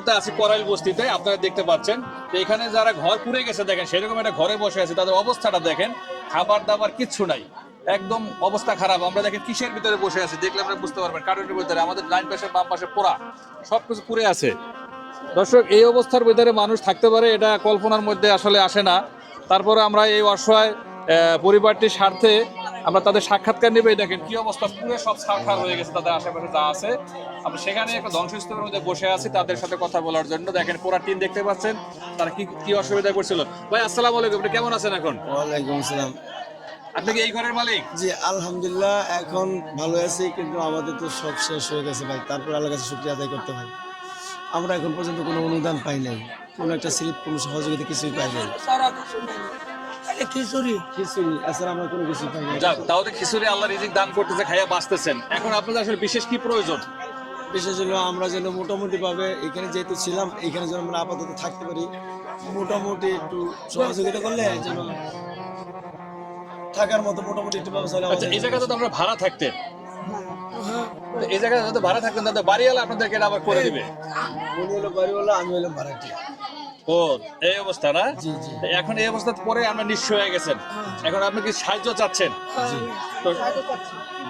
মুহূর্তে আছি করাইল বস্তিতে, আপনারা দেখতে পাচ্ছেন যে এখানে যারা ঘর পুড়ে গেছে দেখেন সেরকম একটা ঘরে বসে আছে, তাদের অবস্থাটা দেখেন, খাবার দাবার কিচ্ছু নাই, একদম অবস্থা খারাপ। আমরা দেখেন কিসের ভিতরে বসে আছি দেখলে আপনারা বুঝতে পারবেন, কার্টুনের ভিতরে আমাদের ডান পাশে বাম পাশে পোড়া, সবকিছু পুড়ে আছে। দর্শক, এই অবস্থার ভিতরে মানুষ থাকতে পারে এটা কল্পনার মধ্যে আসলে আসে না। তারপরে আমরা এই অসহায় পরিবারটির স্বার্থে আমরা তাদের সাক্ষাৎকার নেবে। দেখেন কি অবস্থা, পুরো সব ছারখার হয়ে গেছে, তাদের আশেপাশে যা আছে। আমরা সেখানে একটা ধ্বংসস্তূপের মধ্যে বসে আছি তাদের সাথে কথা বলার জন্য। দেখেন পুরা টিম দেখতে পাচ্ছেন তারা কি কি অসুবিধা করছিল। ভাই আসসালামু আলাইকুম, আপনি কেমন আছেন এখন? ওয়ালাইকুম আসসালাম। আপনি কি এই ঘরের মালিক? জি আলহামদুলিল্লাহ, এখন ভালো আছি, কিন্তু আমাদের তো সব শেষ হয়ে গেছে ভাই। তারপর আল্লাহর কাছে শুকরিয়া আদায় করতে হয়। আমরা এখন পর্যন্ত কোনো অনুদান পাই নাই, কোনো একটা স্লিপ, কোনো সহযোগিতা কিছুই পাই নাই। কিছুই এছাড়া আমরা কোনো কিছু পাই নাই। যাক, তাহলে খিচুড়ি আল্লাহ রিজিক দান করতেছে, খাইয়া বাঁচতেছেন। এখন আপনাদের আসলে বিশেষ কি প্রয়োজন? বিশেষ হলো আমরা যেন মোটামুটি ভাবে এখানে যেহেতু ছিলাম, এখানে যেন আমরা আপাতত থাকতে পারি, মোটামুটি একটু সহযোগিতা করলে যেন থাকার মতো মোটামুটি একটু ব্যবস্থা হলে আচ্ছা, এই জায়গাতে তো আমরা ভাড়া থাকতেন, তো এই জায়গায় যত ভাড়া থাকতেন তাদের বাড়িওয়ালা আপনাদেরকে এটা আবার করে দিবে। উনি হলো বাড়িওয়ালা, আমি হলাম ভাড়াটিয়া। ও, এই অবস্থা না? জি জি তো এখন এই অবস্থা পরে আমরা নিঃস্ব হয়ে গেছেন, এখন আপনি কি সাহায্য চাচ্ছেন? তো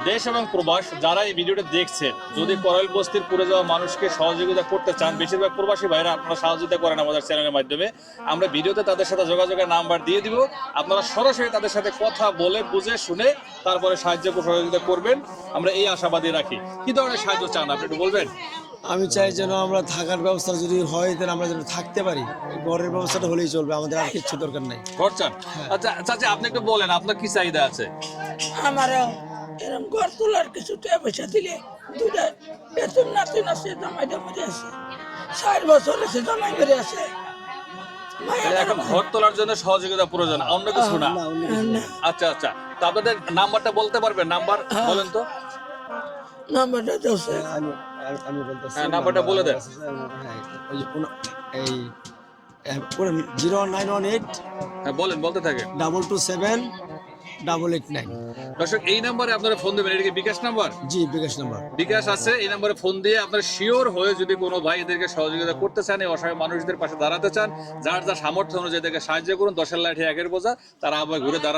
দেশ এবং প্রবাস যারা এই ভিডিওটা দেখছেন, যদি করাইল বস্তির পুড়ে যাওয়া মানুষকে সহযোগিতা করতে চান, বেশিরভাগ প্রবাসী ভাইরা আপনারা সহযোগিতা করেন আমাদের চ্যানেলের মাধ্যমে, আমরা ভিডিওতে তাদের সাথে যোগাযোগের নাম্বার দিয়ে দিব। আপনারা সরাসরি তাদের সাথে কথা বলে বুঝে শুনে তারপরে সাহায্য সহযোগিতা করবেন, আমরা এই আশাবাদী রাখি। কি ধরনের সাহায্য চান আপনি একটু বলবেন? আমি চাই যেন আমরা থাকার ব্যবস্থা যদি হয়, তাহলে আমরা যেন থাকতে পারি, ঘরের ব্যবস্থাটা হলেই চলবে, আমাদের আর কিচ্ছু দরকার নাই। ঘর চান? আচ্ছা চাচা, আপনি একটু বলেন আপনার কি চাহিদা আছে? আমারও এরকম ঘর তোলার কিছু টাকা পয়সা দিলে, দুটা বেতন নাতি আছে, জামাইটা মরে আছে, 60 বছর আছে জামাই মরে আছে। তাহলে এখন ঘর তোলার জন্য সহযোগিতা প্রয়োজন, অন্য কিছু না। আচ্ছা আচ্ছা, তো আপনাদের নাম্বারটা বলতে পারবেন? নাম্বার বলেন তো। নাম্বারটা দেওয়া আমি বলতেছি, হ্যাঁ, নাম্বারটা বলে দেন। হ্যাঁ, ওই যে এই 09118 হ্যাঁ বলেন, বলতে থাকেন। 227 889। দর্শক, এই নাম্বারে আপনারা ফোন দেবেন। এটা কি বিকাশ নাম্বার? জি বিকাশ নাম্বার। বিকাশ আছে, এই নাম্বারে ফোন দিয়ে আপনারা শিওর হয়ে যদি কোনো ভাই এদেরকে সহযোগিতা করতে চান, এই অসহায় মানুষদের পাশে দাঁড়াতে চান, যার যা সামর্থ্য অনুযায়ী এদেরকে সাহায্য করুন। 10 লাঠি একের বোঝা, তারা আবার ঘুরে দাঁড়াতে